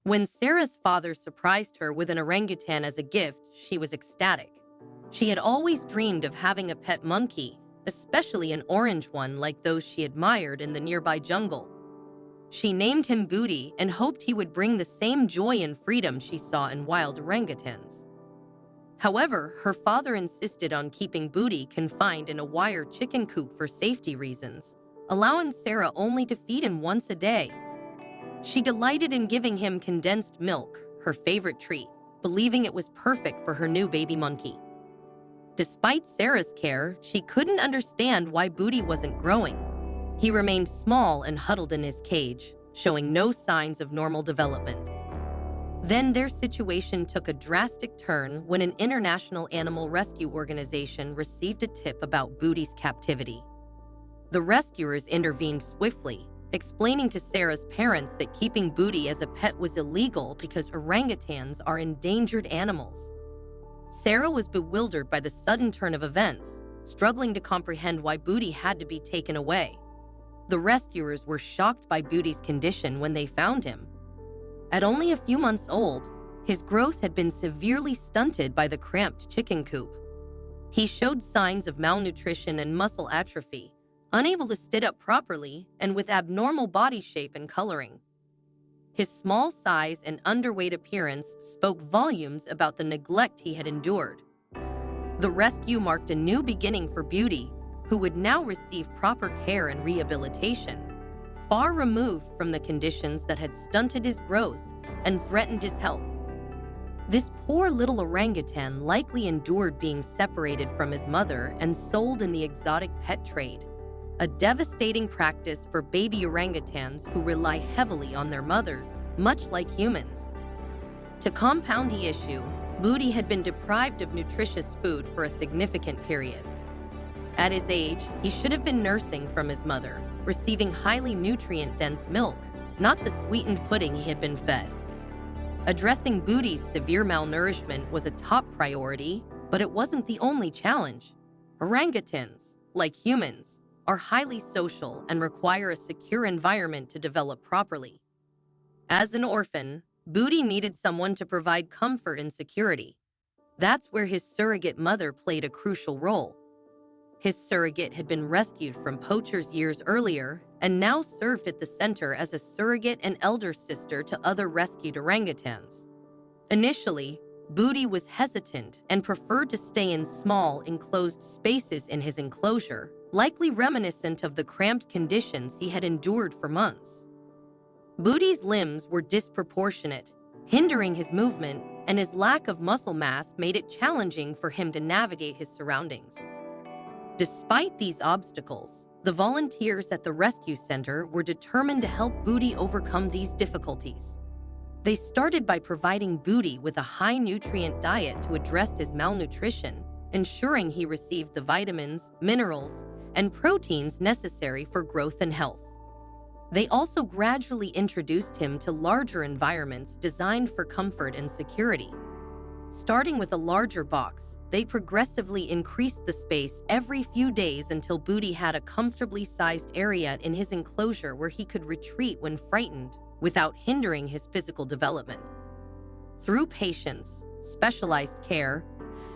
When Sarah's father surprised her with an orangutan as a gift, she was ecstatic. She had always dreamed of having a pet monkey, especially an orange one like those she admired in the nearby jungle. She named him Booty and hoped he would bring the same joy and freedom she saw in wild orangutans. However, her father insisted on keeping Booty confined in a wire chicken coop for safety reasons, allowing Sarah only to feed him once a day. She delighted in giving him condensed milk, her favorite treat, believing it was perfect for her new baby monkey. Despite Sarah's care, she couldn't understand why Booty wasn't growing. He remained small and huddled in his cage, showing no signs of normal development. Then their situation took a drastic turn when an international animal rescue organization received a tip about Booty's captivity. The rescuers intervened swiftly, explaining to Sarah's parents that keeping Booty as a pet was illegal because orangutans are endangered animals. Sarah was bewildered by the sudden turn of events, struggling to comprehend why Booty had to be taken away. The rescuers were shocked by Booty's condition when they found him. At only a few months old, his growth had been severely stunted by the cramped chicken coop. He showed signs of malnutrition and muscle atrophy, unable to sit up properly, and with abnormal body shape and coloring. His small size and underweight appearance spoke volumes about the neglect he had endured. The rescue marked a new beginning for Booty, who would now receive proper care and rehabilitation, far removed from the conditions that had stunted his growth and threatened his health. This poor little orangutan likely endured being separated from his mother and sold in the exotic pet trade, a devastating practice for baby orangutans who rely heavily on their mothers, much like humans. To compound the issue, Booty had been deprived of nutritious food for a significant period. At his age, he should have been nursing from his mother, receiving highly nutrient-dense milk, not the sweetened pudding he had been fed. Addressing Booty's severe malnourishment was a top priority, but it wasn't the only challenge. Orangutans, like humans, are highly social and require a secure environment to develop properly. As an orphan, Booty needed someone to provide comfort and security. That's where his surrogate mother played a crucial role. His surrogate had been rescued from poachers years earlier and now served at the center as a surrogate and elder sister to other rescued orangutans. Initially, Booty was hesitant and preferred to stay in small, enclosed spaces in his enclosure, likely reminiscent of the cramped conditions he had endured for months. Booty's limbs were disproportionate, hindering his movement, and his lack of muscle mass made it challenging for him to navigate his surroundings. Despite these obstacles, the volunteers at the rescue center were determined to help Booty overcome these difficulties. They started by providing Booty with a high-nutrient diet to address his malnutrition, ensuring he received the vitamins, minerals, and proteins necessary for growth and health. They also gradually introduced him to larger environments designed for comfort and security. Starting with a larger box, they progressively increased the space every few days until Booty had a comfortably sized area in his enclosure where he could retreat when frightened without hindering his physical development. Through patience, specialized care,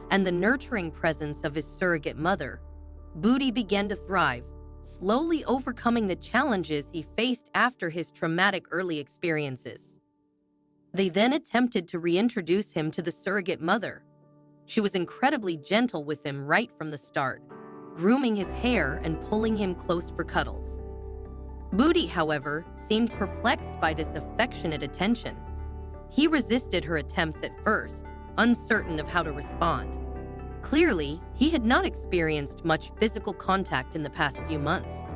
and the nurturing presence of his surrogate mother, Booty began to thrive, slowly overcoming the challenges he faced after his traumatic early experiences. They then attempted to reintroduce him to the surrogate mother. She was incredibly gentle with him right from the start, grooming his hair and pulling him close for cuddles. Booty, however, seemed perplexed by this affectionate attention. He resisted her attempts at first, uncertain of how to respond. Clearly, he had not experienced much physical contact in the past few months.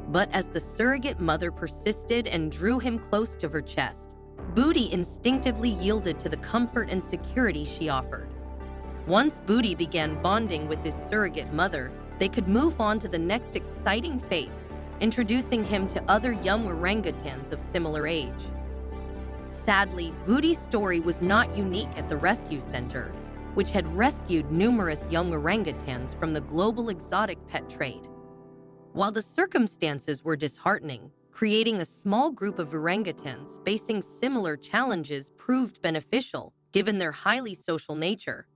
But as the surrogate mother persisted and drew him close to her chest, Booty instinctively yielded to the comfort and security she offered. Once Booty began bonding with his surrogate mother, they could move on to the next exciting phase, introducing him to other young orangutans of similar age. Sadly, Booty's story was not unique at the rescue center, which had rescued numerous young orangutans from the global exotic pet trade. While the circumstances were disheartening, Creating a small group of orangutans facing similar challenges proved beneficial, given their highly social nature.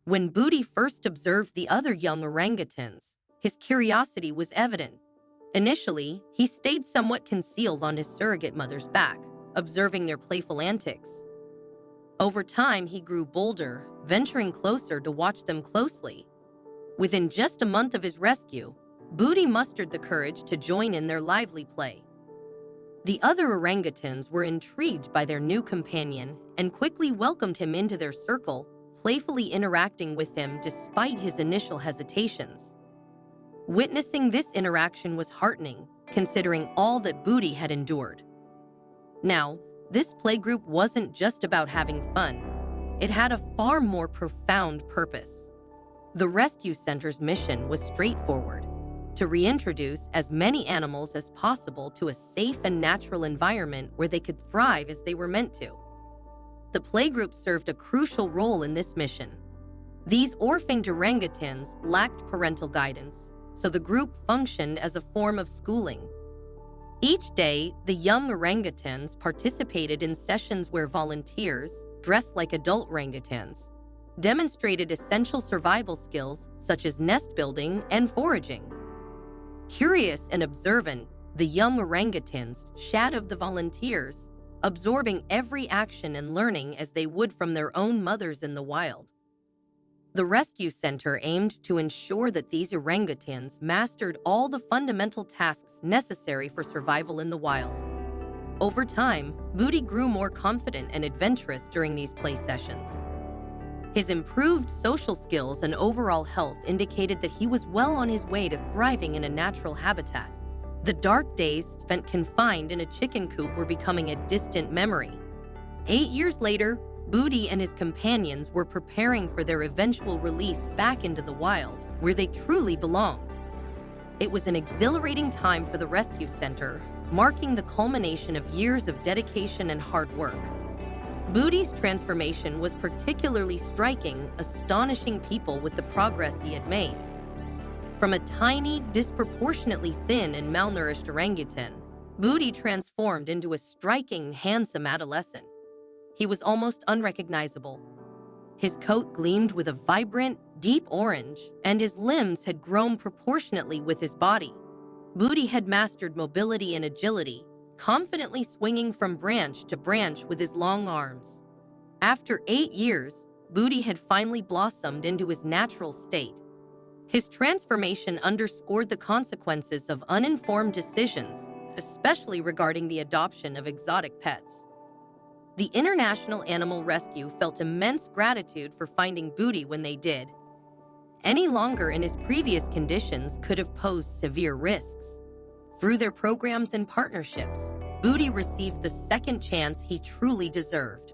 When Booty first observed the other young orangutans, his curiosity was evident. Initially, he stayed somewhat concealed on his surrogate mother's back, observing their playful antics. Over time, he grew bolder, venturing closer to watch them closely. Within just a month of his rescue, Booty mustered the courage to join in their lively play. The other orangutans were intrigued by their new companion and quickly welcomed him into their circle, playfully interacting with him despite his initial hesitations. Witnessing this interaction was heartening, considering all that Booty had endured. Now, this playgroup wasn't just about having fun. It had a far more profound purpose. The rescue center's mission was straightforward: to reintroduce as many animals as possible to a safe and natural environment where they could thrive as they were meant to. The playgroup served a crucial role in this mission. These orphaned orangutans lacked parental guidance, so the group functioned as a form of schooling. Each day, the young orangutans participated in sessions where volunteers, dressed like adult orangutans, demonstrated essential survival skills such as nest building and foraging. Curious and observant, the young orangutans shadowed the volunteers, absorbing every action and learning as they would from their own mothers in the wild. The rescue center aimed to ensure that these orangutans mastered all the fundamental tasks necessary for survival in the wild. Over time, Booty grew more confident and adventurous during these play sessions. His improved social skills and overall health indicated that he was well on his way to thriving in a natural habitat. The dark days spent confined in a chicken coop were becoming a distant memory. 8 years later, Booty and his companions were preparing for their eventual release back into the wild, where they truly belonged. It was an exhilarating time for the rescue center, marking the culmination of years of dedication and hard work. Booty's transformation was particularly striking, astonishing people with the progress he had made. From a tiny, disproportionately thin and malnourished orangutan, Booty transformed into a striking, handsome adolescent. He was almost unrecognizable. His coat gleamed with a vibrant, deep orange, and his limbs had grown proportionately with his body. Booty had mastered mobility and agility, confidently swinging from branch to branch with his long arms. After 8 years, Booty had finally blossomed into his natural state. His transformation underscored the consequences of uninformed decisions, especially regarding the adoption of exotic pets. The International Animal Rescue felt immense gratitude for finding Booty when they did. Any longer in his previous conditions could have posed severe risks. Through their programs and partnerships, Booty received the second chance he truly deserved.